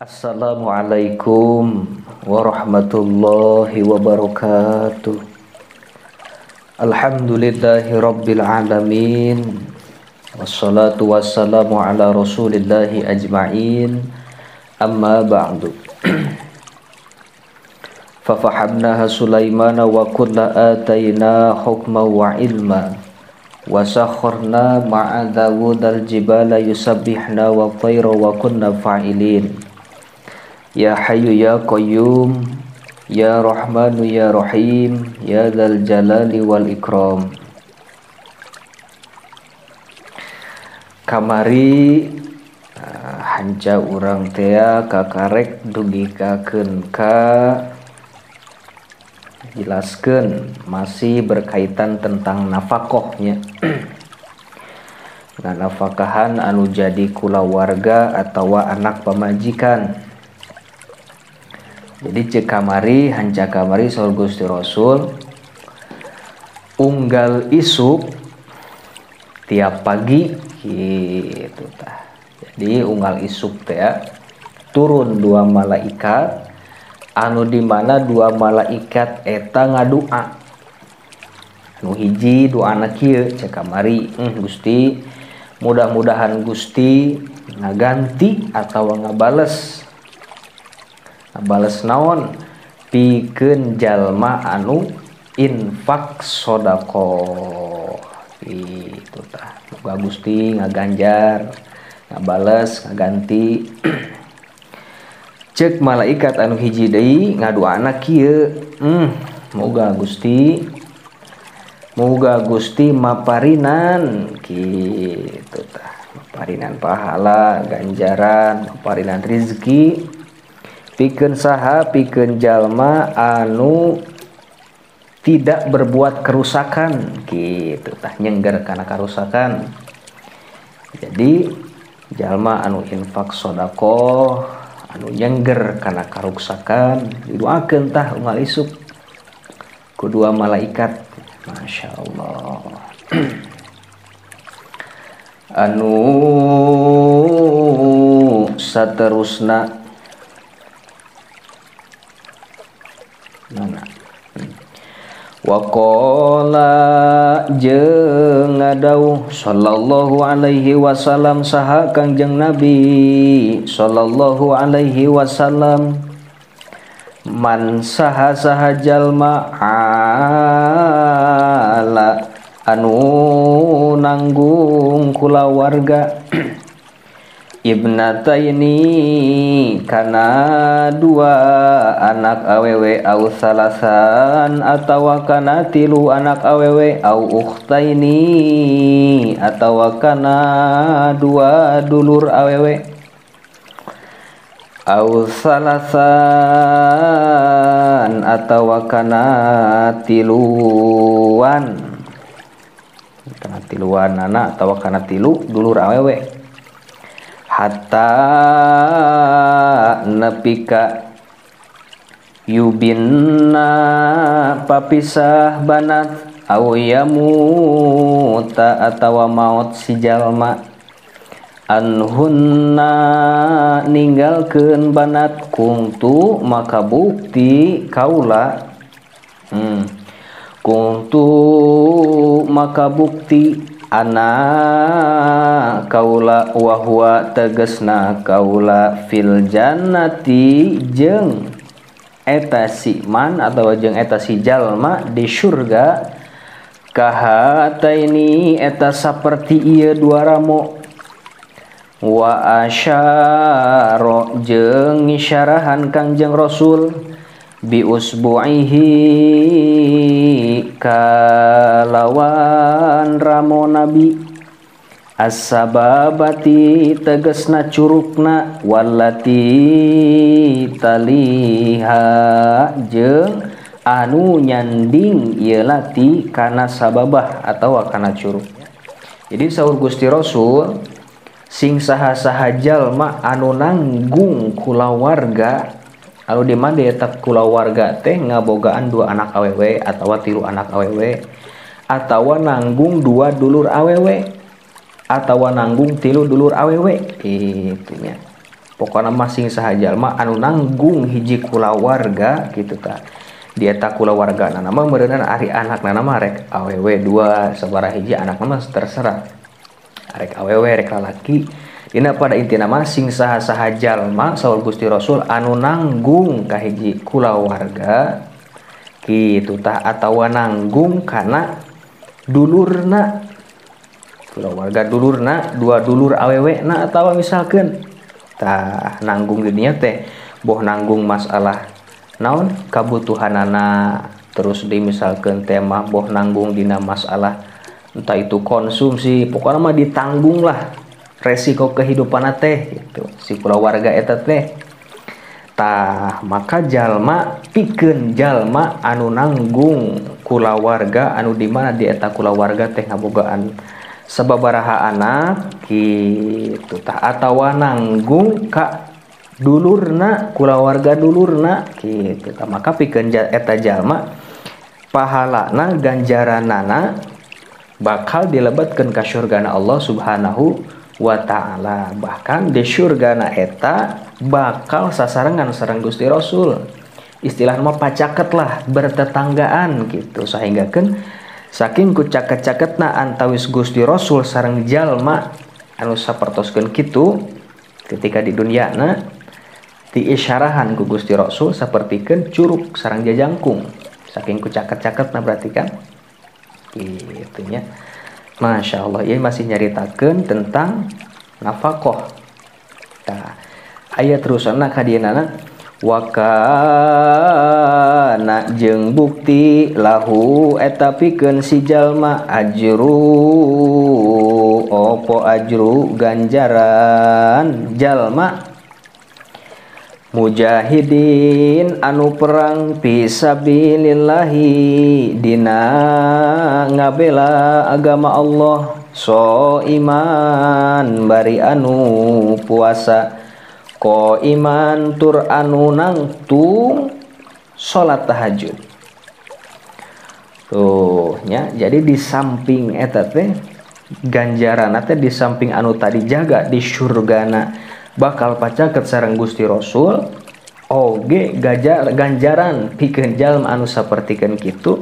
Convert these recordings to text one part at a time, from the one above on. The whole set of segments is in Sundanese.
Assalamualaikum warahmatullahi wabarakatuh. Alhamdulillahi rabbil alamin. Wassalatu wassalamu ala rasulillahi ajma'in. Amma ba'du. Fafahamnaha Sulaimana wa kulla atayna hukma wa ilma. Wa sakharna ma'a Dawudal jibala yusabbihna wa tayra wa kunna fa'ilin. Ya Hayyu Ya Qayyum, Ya Rahmanu Ya Rahim, Ya Dzal Jalali wal Ikram. Kamari hanca urang tea kakarek dugikakeun ka jelaskeun masih berkaitan tentang nafkahnya. Nafkahan anu jadi kulawarga atawa anak pamajikan. Jadi cek kamari hanca kamari saur Gusti Rasul unggal isuk tiap pagi gitu tah. Jadi unggal isuk teh turun dua malaikat anu di mana dua malaikat eta ngadua. Anu hiji doana kieu cek kamari, Gusti mudah-mudahan Gusti ngaganti atawa ngabales naon pikeun jalma anu infak sodaqoh gitu tah. Muga Gusti ngaganjar, ngabales, ngaganti. Cek malaikat anu hiji deui ngaduana kieu, muga Gusti maparinan gitu tah. Maparinan pahala, ganjaran, maparinan rezeki pikeun saha, pikeun jalma anu tidak berbuat kerusakan gitu tah, nyengger kana karusakan. Jadi jalma anu infak sodaqoh anu nyengger kana karusakan didoakeun tah unggal isuk ku dua malaikat. Masya Allah. Anu saterusna Waqala jeung ngadauh sallallahu alaihi wasallam saha Kangjeng Nabi sallallahu alaihi wasallam, man saha jalma ala anu nanggung kulawarga ibnataini kana dua anak awewe au salasan atawa kana tilu anak awewe au ukhtaini atawa kana dua dulur awewe au salasan atawa kana tiluan anak atawa kana tilu dulur awewe hatta nepika yubinna papisah banat au yamuta atawa maut si jalma anhunna ninggalkeun banat kungtu maka bukti kaula kungtu maka bukti anak kaula wahwa tegesna kaula fil jannati jeung eta si man atawa jeung eta si jalma di surga kahataini eta saperti ieu dua ramo wa asyara jeung ngisyarahan Kangjeng Rasul bi usbu'ihi kalawan ramo Nabi as-sababati tegesna curugna wallati taliha jeung anu nyanding ieu lati kana sababah atawa kana curug. Jadi saur Gusti Rasul sing saha-saha jalma anu nanggung kulawarga anu di mana eta kulawarga teh ngabogaan dua anak awewe atawa tilu anak awewe atawa nanggung dua dulur awewe atawa nanggung tilu dulur awewe itunya. pokokna masing saha jalma anu nanggung hiji kulawarga kitu tah. Di eta kulawargana nama meureunna ari anakna nama rek awewe 2 sabaraha hiji anakna mah terserah. Rek awewe rek lalaki. Dina pada intina masing saha-saha jalma saur Gusti Rasul anu nanggung ka hiji kulawarga kitu tah atawa nanggung kana dulurna. Kulawarga dulurna, 2 dulur awewena atawa misalkeun tah nanggung di dinya teh boh nanggung masalah naon kabutuhanana, terus di misalkeun teh mah boh nanggung dina masalah entah itu konsumsi, pokoknya mah ditanggung lah resiko kehidupan teh gitu si kulawarga eta teh. Tah maka jalma pikeun jalma anu nanggung kulawarga anu di mana di eta kulawarga teh ngabogaan sababaraha anak gitu tah atawa nanggung ka dulurna kulawarga dulurna gitu tah maka pikeun eta jalma pahalana ganjaranana bakal dilebatkeun ka surgana Allah Subhanahu wa ta'ala. Bahkan di surgana eta bakal sasarengan sareng Gusti Rasul. Istilah mah pacaket lah, bertetanggaan gitu. Sahinggakeun saking ku caket-caketna antawis Gusti Rasul sareng jalma anu sapertoskeun kitu ketika di dunyana diisyarahan ku Gusti Rasul sapertikeun curug sareng jajangkung. Saking ku caket-caketna berarti kan gitu nya. Masya Allah, ia masih nyaritakeun tentang nafaqah. Nah, ayat terusanna kadianana wa kana jeung bukti lahu eta pikeun si jalma ajru opo ajru ganjaran jalma mujahidin anu perang fisabilillahi dina ngabela agama Allah, so iman bari anu puasa, ko iman tur anu nangtung salat tahajud. Tuh nya, jadi di samping eta teh ganjaran teh di samping anu tadi jaga di surgana bakal pacaket sareng Gusti Rasul oge ganjaran pikeun jalma anu sapertikeun kitu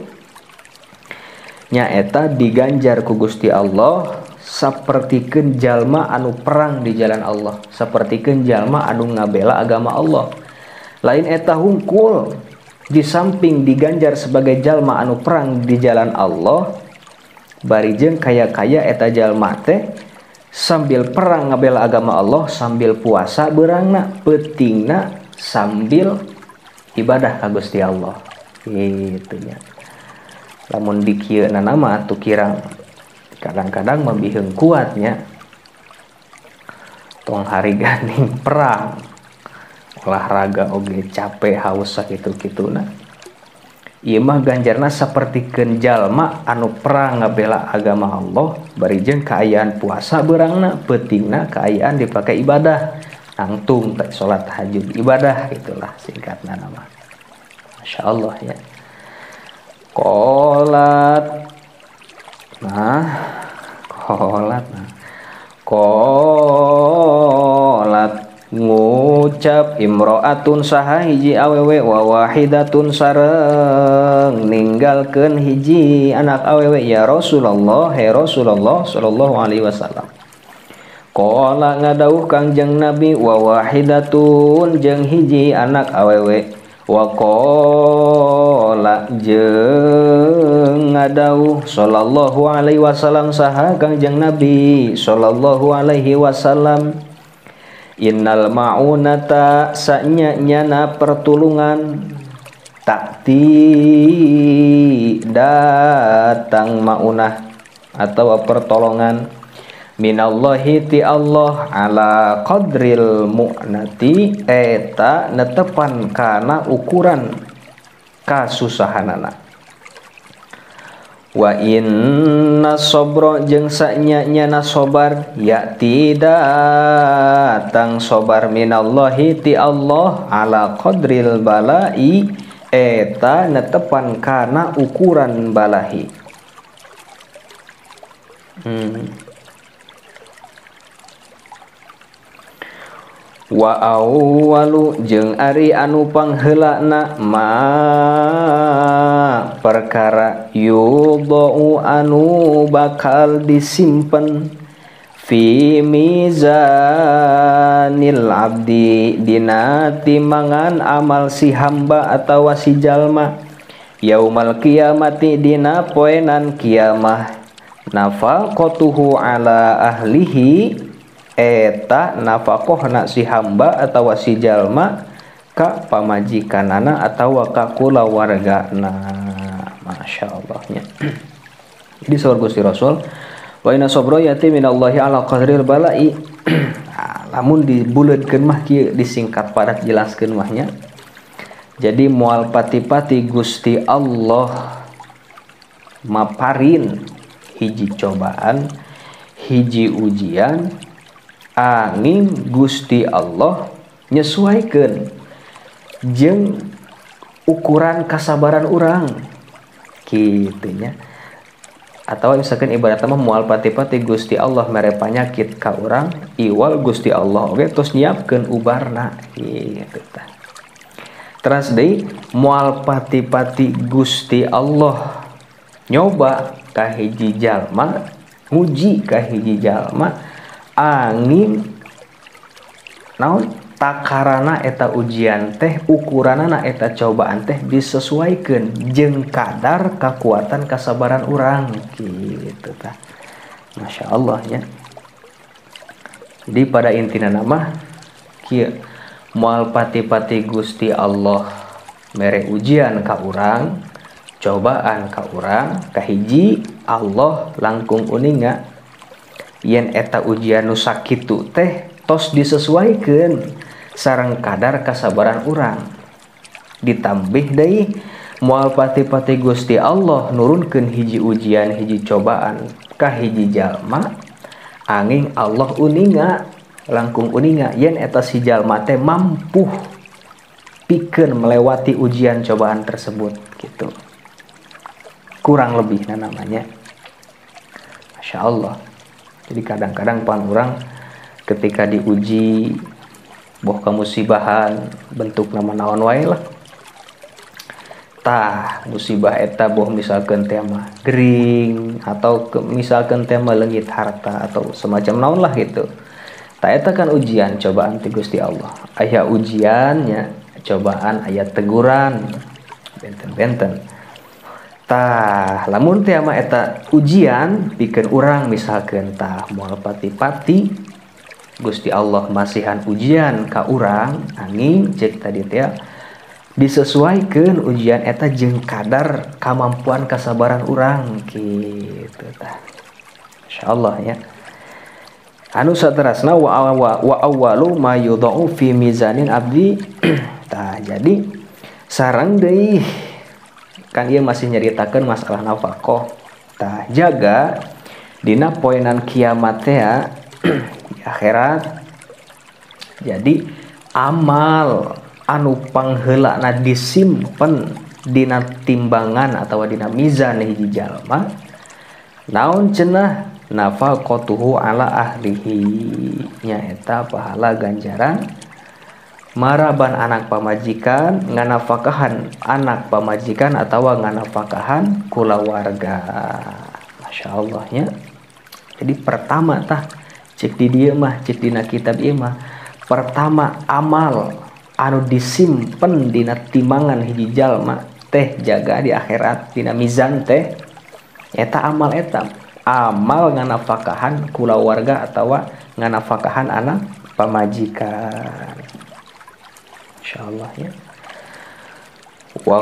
nya eta diganjar ku Gusti Allah sapertikeun jalma anu perang di jalan Allah, sapertikeun jalma anu ngabela agama Allah. Lain eta hungkul di samping diganjar sebagai jalma anu perang di jalan Allah bari jeung kaya-kaya eta jalma teh sambil perang ngabela agama Allah sambil puasa beurangna peutingna sambil ibadah ka Gusti Allah gitu nya. Lamun dikieuna nama atuh kirang kadang-kadang membiheung kuatnya tong hari ganding perang olahraga oge capek haus sakitu-kituna. Ieu mah ganjarna sapertikeun jalma anu perang ngabela agama Allah bari jeung kaayaan puasa beurangna peutingna kaayaan dipake ibadah nangtung salat tahajud ibadah itulah singkatna nama. Masya Allah ya. Qolat ngucap imro'atun saha hiji awewe wa wahidatun sareng ninggalkeun hiji anak awewe ya Rasulullah he Rasulullah sallallahu alaihi wasallam. Qala ngadawuh Kangjeng Nabi wa wahidatun jeung hiji anak awewe wa qala jeung ngadawuh sallallahu alaihi wasallam saha Kangjeng Nabi sallallahu alaihi wasallam innal ma'unata sanya-nyana pertulungan takti datang ma'unah atau pertolongan minallahi ti Allah ala qadril mu'nati eta netepan kana ukuran kasusahanana. Wa inna sabra jeung sanya-nyana sabar ya datang sabar minallahi ti Allah ala qadril balai eta netepan kana ukuran balahi. wa awwalu jeung ari anu pangheulana ma perkara yudau anu bakal disimpen fi mizanil abdi dina timbangan amal si hamba atawa si jalma yaumal kiamati dina poenan kiamah nafaqatuhu ala ahlihi eta nafaqohna si hamba atawa si jalma ka pamajikanana atawa ka kulawargana. Masya Allahnya. Jadi saur Gusti Rasul wa inna sabra yati minallahi ala qadril bala'i. Lamun dibuleudkeun mah kieu disingkat padat jelaskeun mahnya. Jadi moal pati-pati Gusti Allah maparin hiji cobaan, hiji ujian angin Gusti Allah nyesuaikeun jeung ukuran kasabaran urang kitu nya. Atawa misalkan ibaratna mah moal pati-pati Gusti Allah mere panyakit ka urang iwal Gusti Allah oge tos nyiapkeun ubarna kitu tah. Terus deui moal pati-pati Gusti Allah nyoba ka hiji jalma, nguji ka hiji jalma angin naon takarana eta ujian teh ukuranana eta cobaan teh disesuaikeun jeung kadar kekuatan kasabaran urang kitu tah. Masya Allah ya. Jadi pada intina nama kieu moal pati-pati Gusti Allah mere ujian ka urang, cobaan ka urang, kahiji Allah langkung uninga yen eta ujian nu sakitu teh tos disesuaikeun sareng kadar kasabaran urang. Ditambih deui moal pati-pati Gusti Allah nurunkeun hiji ujian hiji cobaan ka hiji jalma angin Allah uninga langkung uninga yen eta si jalma teh mampu pikeun melewati ujian cobaan tersebut gitu. Kurang lebih namanya. Masya Allah. Jadi kadang-kadang pan urang ketika diuji boh kamusibahan bentuk nama naon wae lah. Tah musibah eta boh misalkan tema gering atau misalkan tema leungit harta atau semacam naon lah gitu. Tah eta kan ujian cobaan ti Gusti Allah. Aya ujiannya, cobaan aya teguran. Benten-benten. Tah lamun teh mah eta ujian pikeun urang misalkeun tah moal pati-pati Gusti Allah masihan ujian ka urang angin cek tadi teh disesuaikeun ujian eta jeung kadar kamampuan kasabaran urang kitu tah. Insyaallah ya. Anu saterasna wa awwalu ma yudau fi mizanin abdi. Tah jadi sareng deui kan ieu masih nyaritakeun masalah nafaqah. Tah jaga dina poenan kiamat teh di akhirat. Jadi amal anu pangheulana disimpen dina timbangan atawa dina mizan hiji jalma naon cenah nafaqatuhu ala ahlihi nyaeta pahala ganjaran maraban anak pamajikan nganafakahan anak pamajikan atawa nganafakahan kulawarga. Masya Allah ya. Jadi pertama tah cek di dieu mah cek dina kitab ieu mah pertama amal anu disimpen dina timbangan hiji jalma teh jaga di akhirat dina mizan teh eta amal eta amal nganafakahan kulawarga atawa nganafakahan anak pamajikan. Insyaallah ya. Wa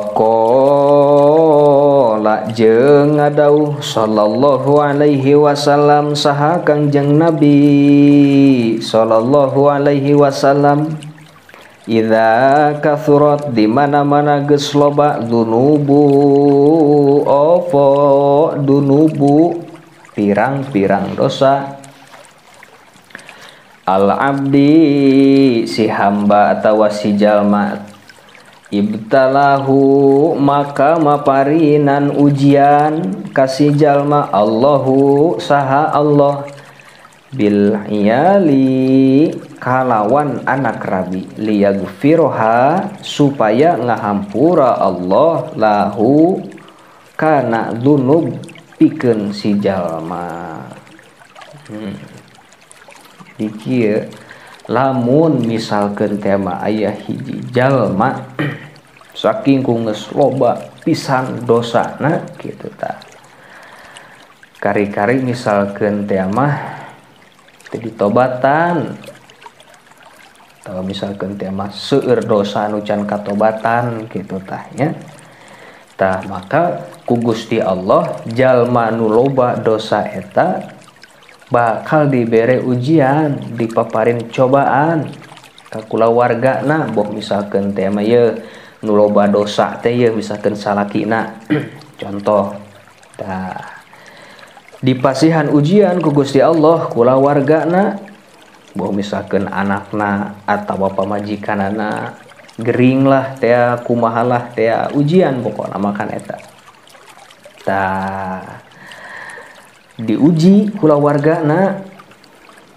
qala jeung ngadauh sallallahu alaihi wasallam saha Kangjeng Nabi sallallahu alaihi wasallam idza kathurat di mana-mana geus loba dunubu pirang-pirang dosa al-abdi si hamba atawa si jalma ibtalahu maka maparinan ujian kasih jalma Allahu saha Allah bil iyali kalawan anak rabi liyaghfiroha supaya ngahampura Allah lahu kana dzunub pikeun si jalma. Jadi lamun misalkeun tema aya hiji jalma saking ku geus loba pisan dosana kitu tah. Kari-kari misalkeun teh mah teu ditobatan. Atau misalkeun teh mah seueur dosa anu can katobatan kitu tah nya. Tah maka ku Gusti Allah jalma nu loba dosa eta bakal dibere ujian, dipaparin cobaan ka kulawargana. Boh misalkeun teh mah ye nu loba dosa teh ye misalkeun salakina contoh tah dipasihan ujian ku Gusti Allah kulawargana, boh misalkeun anakna atawa pamajikanana gering lah teh kumaha lah teh ujian pokokna makan eta tah diuji kulawargana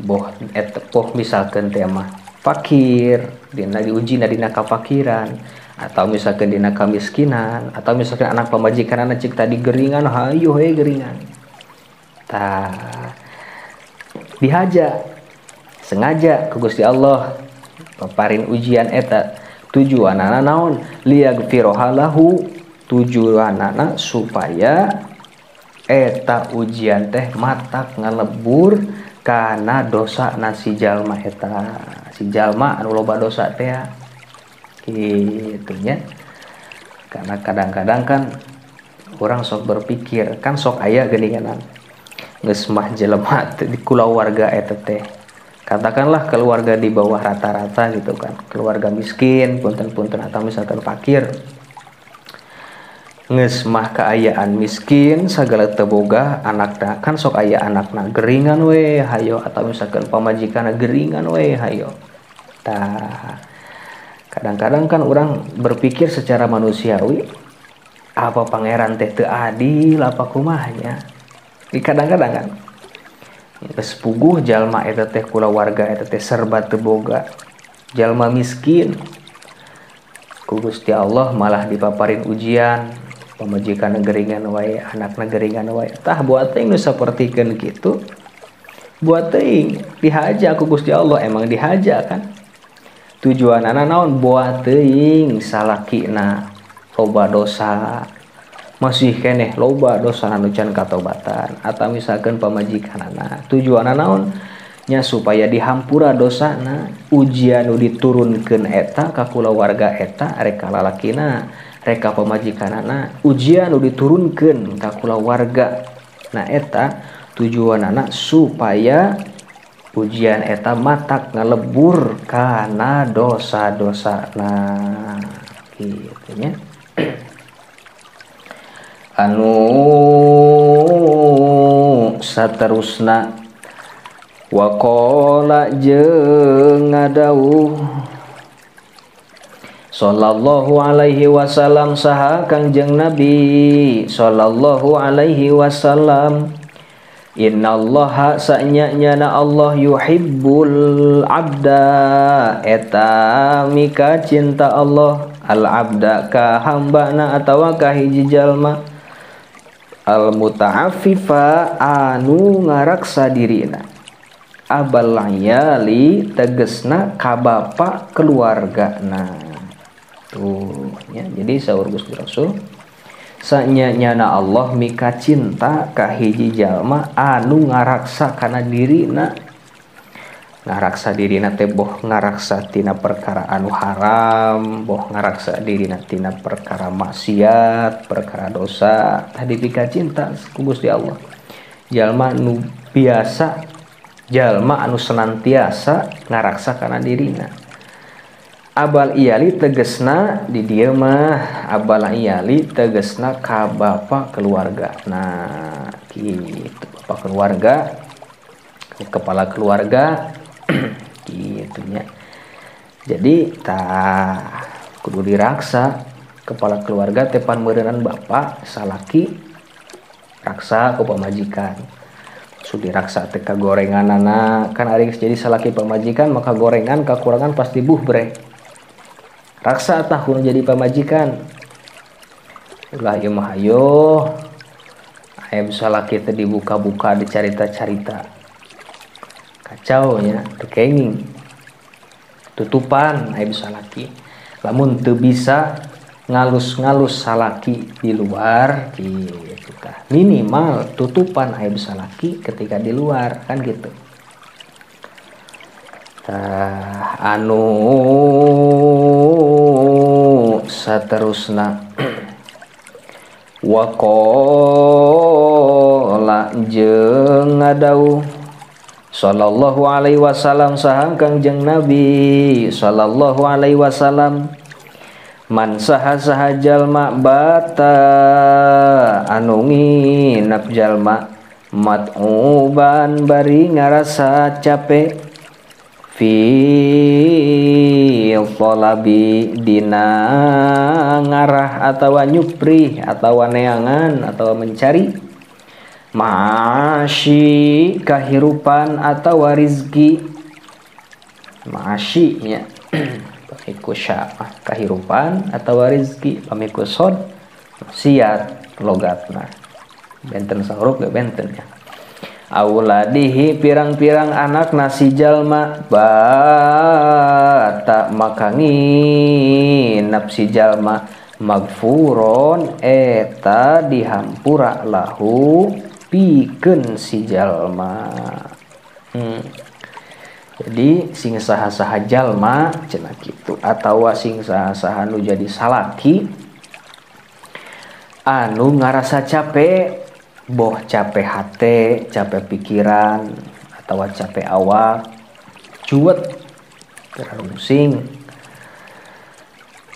boh eta boh misalkeun teh mah fakir dina diuji dina kafakiran atau misalkeun dina kamiskinan atau misalkeun anak pamajikanana cik tadi geringan hayu he geringan tah dihaja sengaja ku Gusti Allah paparin ujian eta tujuanana naon liyaghfiroha lahu tujuanana supaya eta ujian teh matak ngalebur kana dosa na si jalma eta si jalma anu loba dosa teh kitu nya. Karena kadang-kadang kan orang sok berpikir kan sok aya geuninganan geus mah jelema di kulawarga eta teh katakanlah keluarga di bawah rata-rata gitu kan, keluarga miskin punten-punten atau misalkan fakir geus mah kaayaan miskin sagala teu boga anakna kan sok aya anakna geringan we hayo atau misalkan pamajikanna geringan we hayo tah kadang-kadang kan orang berpikir secara manusiawi apa pangeran teh teu adil apa kumahnya. Kadang-kadang kan geus puguh jalma eta teh kulawarga eta teh serba teu boga jalma miskin ku Gusti Allah malah dipaparin ujian pamajikan geringan wae anakna geringan wae tah buat teuing nu sapertikeun kitu buat teuing dihaja ku Gusti Allah emang dihaja kan tujuanana naon buat teuing salakina loba dosa masih keneh loba dosa anu can katobatan atau misalkan pamajikanana tujuanna naon nya supaya dihampura dosana ujian nu diturunkeun eta ka kulawarga eta rek lalakina rek pamajikanana ujian nu diturunkeun ka kulawarga nah eta tujuanana supaya ujian eta matak ngalebur kana dosa-dosana kitu nya. Anu saterusna waqala jeung ngadawuh sallallahu alaihi wasallam saha Kangjeng Nabi sallallahu alaihi wasallam innallaha sa'nyana Allah yuhibbul abda eta mika cinta Allah al abda ka hambana atawa ka hiji jalma al muta'affifa anu ngaraksa dirina abal layali tegesna ka bapa keluargana tuh ya. Jadi saur Gusti Rasul sanyana Allah mika cinta ka hiji jalma anu ngaraksa kana dirina ngaraksa dirina teh boh ngaraksa tina perkara anu haram boh ngaraksa dirina tina perkara maksiat perkara dosa tadi pika cinta ku Gusti Allah jalma nu biasa jalma anu senantiasa ngaraksa kana dirina abal iyali tegesna di dieu mah abal iyali tegesna ka bapa keluarga nah kitu bapa keluarga kepala keluarga gitunya. Jadi tah kudu diraksa kepala keluarga tepan meureunan bapa salaki raksa ku pamajikan Sudiraksa teh kagorenganana kan ari jadi salaki pamajikan maka gorengan kakurangan pasti buh bre. Raksa tah kudu jadi pamajikan. Ulah ieu mah ayo aya salaki teh dibuka-buka dicarita-carita. Kacau nya teu kenging. Tutupan aya salaki. Lamun teu bisa ngalus-ngalus salaki di luar gitu tah. Minimal tutupan aya salaki ketika di luar kan gitu. Tah anu saterusna waqala jeung ngadauh sallallahu alaihi wasallam saha Kangjeng Nabi sallallahu alaihi wasallam man saha jalma bata anu nginep jalma mat'uban bari ngarasa capek fi thalabi dina ngarah atawa nyupri atawa neangan atawa mencari masyi kahirupan atawa rizki masyi nya pamiku sya'ah kahirupan atawa rizki pamiku sod siat logatna benten sahurup ge benten nya auladihi pirang-pirang anak nasi jalma bata maka nginep si jalma magfuron eta dihampura lahu pikeun si jalma. Jadi sing saha-saha jalma cenah kitu atawa sing saha-saha nu jadi salaki anu ngarasa capek boh capek hate, capek pikiran, atau capek awak, cuet, terlalu pusing.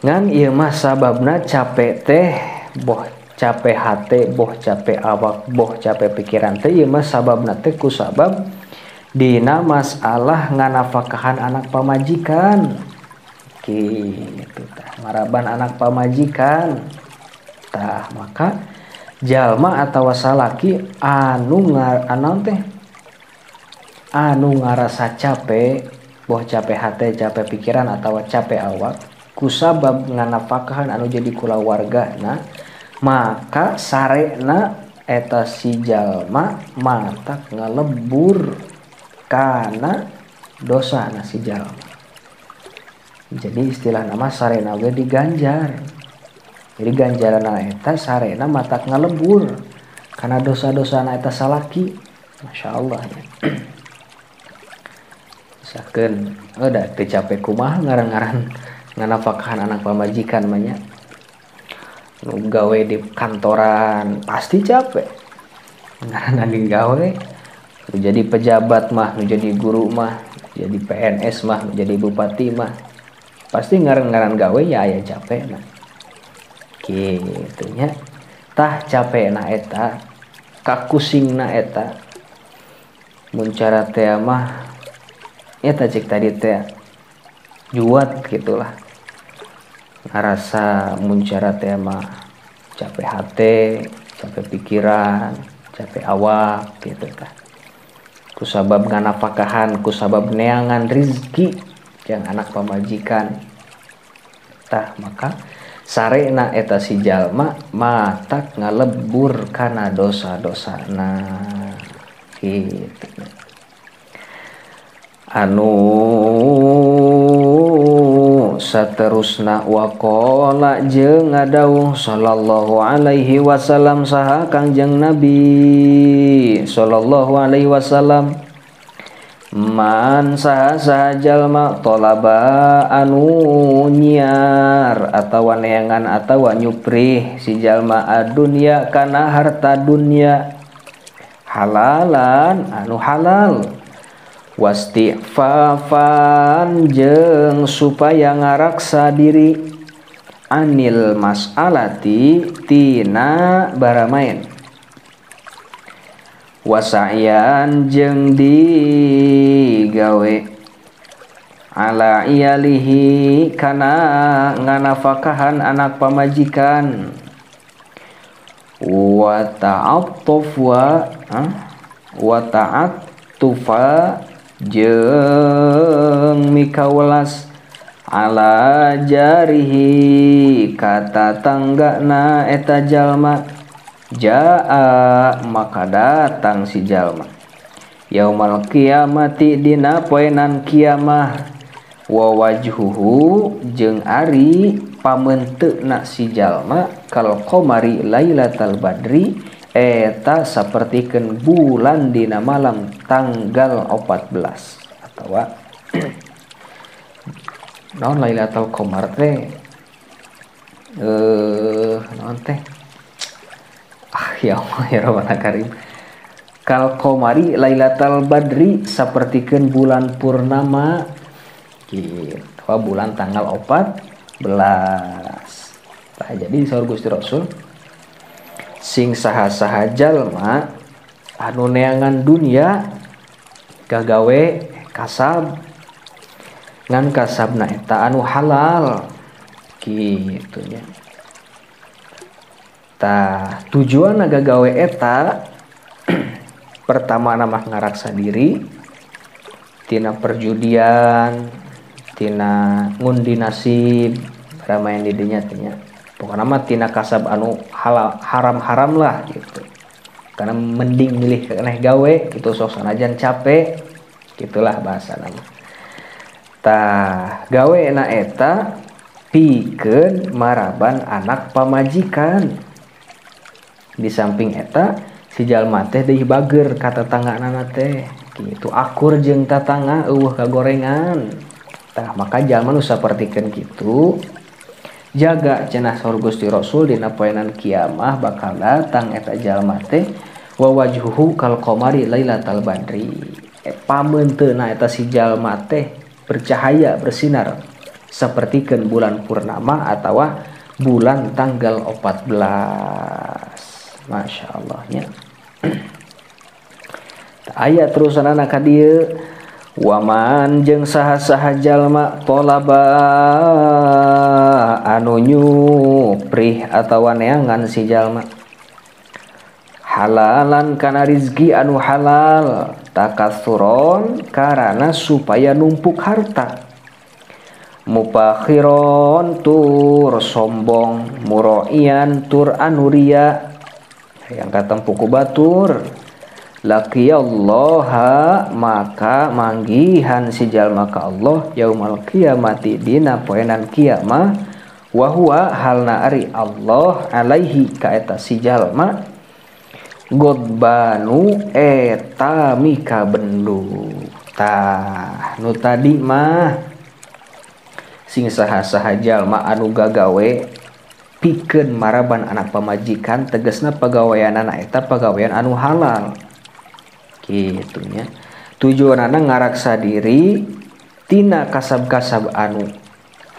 Ngan ieu mah sababna capek teh, boh capek hate, boh capek awak, boh capek pikiran teh ieu mah sababna teh ku sabab dina masalah nganafakahan anak pamajikan. Kitu tah, maraban anak pamajikan. Tah maka jalma atawa salaki anu ngarasa capek boh capek hate capek pikiran atawa capek awak kusabab nganafakahan anu jadi kulawargana maka sarena eta si jalma matak ngalebur kana dosa na si jalma. Jadi istilah nama sarena ge diganjar. Jadi ganjaran eta sarena matak ngalebur karena dosa-dosa eta salaki. Masya Allah ya. Misalkan udah teu capek kumaha ngaran-ngaran nganafakahan anak pamajikan mah nya. Nu gawe di kantoran pasti capek. Ngaran anu gawe nu jadi pejabat mah, nu jadi guru mah, jadi PNS mah, nu jadi bupati mah. Pasti ngaran-ngaran gawe ya aya capek nah. Gitu nya tah capek na eta kakusing na eta muncara teh mah eta cek tadi teh juat gitulah ngarasa muncara teh mah capek hate capek pikiran capek awak gitu tah kusabab nganafakahan kusabab neangan rizki yang anak pamajikan tah maka sarena eta si jalma matak ngalebur kana dosa-dosana gitu. Anu saterusna waqala jeung ngadawuh sallallahu alaihi wasallam saha Kangjeng Nabi sallallahu alaihi wasallam man saha jalma tolaba anu nyiar atawa neangan atawa nyuprih si jalma adunya kana harta dunya halalan anu halal wastighfafan jeung supaya ngaraksa diri anil mas'alati tina baramain wasa'yan jeung digawe ala iyalihi kana nganafakahan anak pamajikan wa ta'attuf wa wa ta'at tufa jeung mikawelas ala jarihi kata tanggana eta jalma jaa maka datang si jalma yaumal kiamati dina poenan kiamah wa wajhuhu jeung ari pamenteuna si jalma kal qamari lailatal badri eta sapertikeun bulan dina malam tanggal 14 atawa naon lailatul qamar teh naon teh ya Allah ya Rabbana karim kal qamari lailatul badri sapertikeun bulan purnama gitu bulan tanggal 14 nah, jadi saur Gusti Rasul sing saha-saha jalma anu neangan dunia gagawe kasab ngan kasabna eta anu halal kitu nya tah tujuan gagawe eta pertama mah ngaraksa diri tina perjudian tina ngundi nasib ramayan di dinya nya pokokna mah tina kasab anu halal haram-haram lah gitu karena mending milih keneh gawe gitu sok sanajan capek gitulah bahasa nama tah gawe na eta pikeun maraban anak pamajikan di samping eta si jalma teh deui bager ka tetanggana teh kitu akur jeung tatangga eueuh kagorengan tah maka jalma nu sapertikeun kitu jaga cenah saur Gusti Rasul dina poenan kiamah bakal datang eta jalma teh wa wajhuhu kal qamari lailatal badri pamenteuna eta si jalma teh bercahaya bersinar sapertikeun bulan purnama atawa bulan tanggal 14 Masya Allah nya ayat terusanana ka dieu waman jeung saha-saha jalma tolaba anu nyuprih atawa neangan si jalma halalan kana rizki anu halal takasuron karana supaya numpuk harta mupakhiron tur sombong muroian tur anuria yang katempuku batur laqiyallaha maka manggihan si jalma ka Allah yaumal qiyamati dina poenan kiamah wa huwa halna ari Allah alaihi ka eta si jalma godbanu eta mika bendu tah nu tadi mah sing saha-saha jalma anu gagawe pikeun maraban anak pamajikan tegasna pagaweanana eta pagawean anu halal gitunya tujuanana ngaraksa diri tina kasab-kasab anu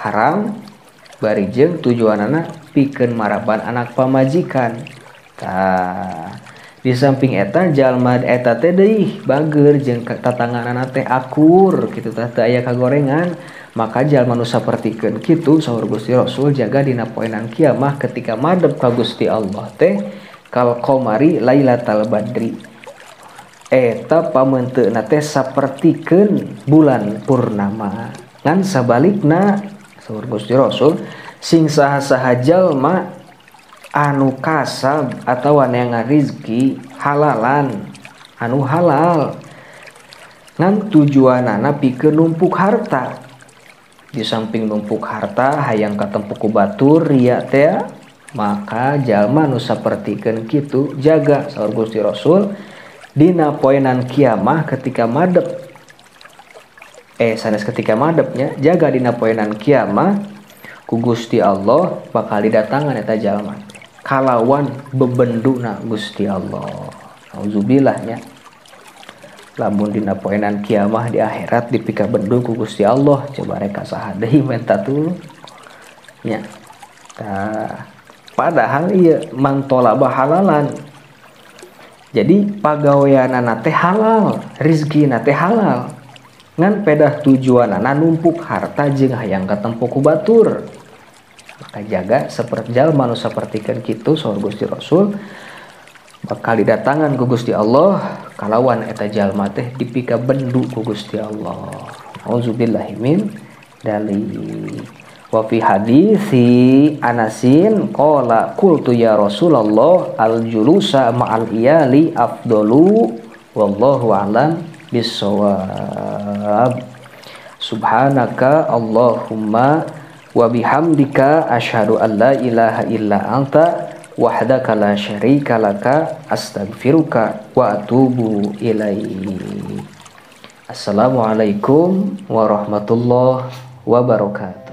haram bari jeung tujuanana pikeun maraban anak pamajikan tah di samping eta jalma eta teh deui bager jeung tatanganana teh akur kitu teh teu aya kagorengan maka jalma nu sapertikeun kitu saur Gusti Rasul jaga dina poenan kiamah ketika madep ka Gusti Allah teh kal qamari lailatal badri eta pamenteuna teh sapertikeun bulan purnama ngan sabalikna saur Gusti Rasul sing saha-saha jalma anu kasab atawa neangan rizki halalan anu halal ngan tujuanana pikeun numpuk harta di samping numpuk harta hayang katempuh ku batur ria teh maka jalma nu sapertikeun kitu jaga saur Gusti Rasul dina poenan kiamah ketika madep sanes ketika madepnya jaga dina poenan kiamah ku Gusti Allah bakal didatangan eta jalma kalawan bebenduna Gusti Allah auzubillah nya lamun dina poenan kiamah di akhirat dipika bendu ku Gusti Allah coba reka saha deui menta tulung nya padahal ieu mantolaba halalan jadi pagaweanana teh halal rizkina teh halal ngan pedah tujuanana numpuk harta jeung hayang katempuh ku batur maka jaga saperti jalma nu sapertikeun kitu saur Gusti Rasul bakal didatangan ku Gusti Allah kalawan eta jalma teh dipika bendu ku Gusti Allah. Auzubillahi min dzalik. Wa fi hadisi Anasin qala qultu ya Rasulullah al julusa ma'al iyali afdalu wallahu a'lam bissawab. Subhanaka Allahumma wa bihamdika asyhadu an la ilaha illa anta wahdaka la syarika laka astaghfiruka wa atubu ilaik. Assalamualaikum warahmatullahi wabarakatuh.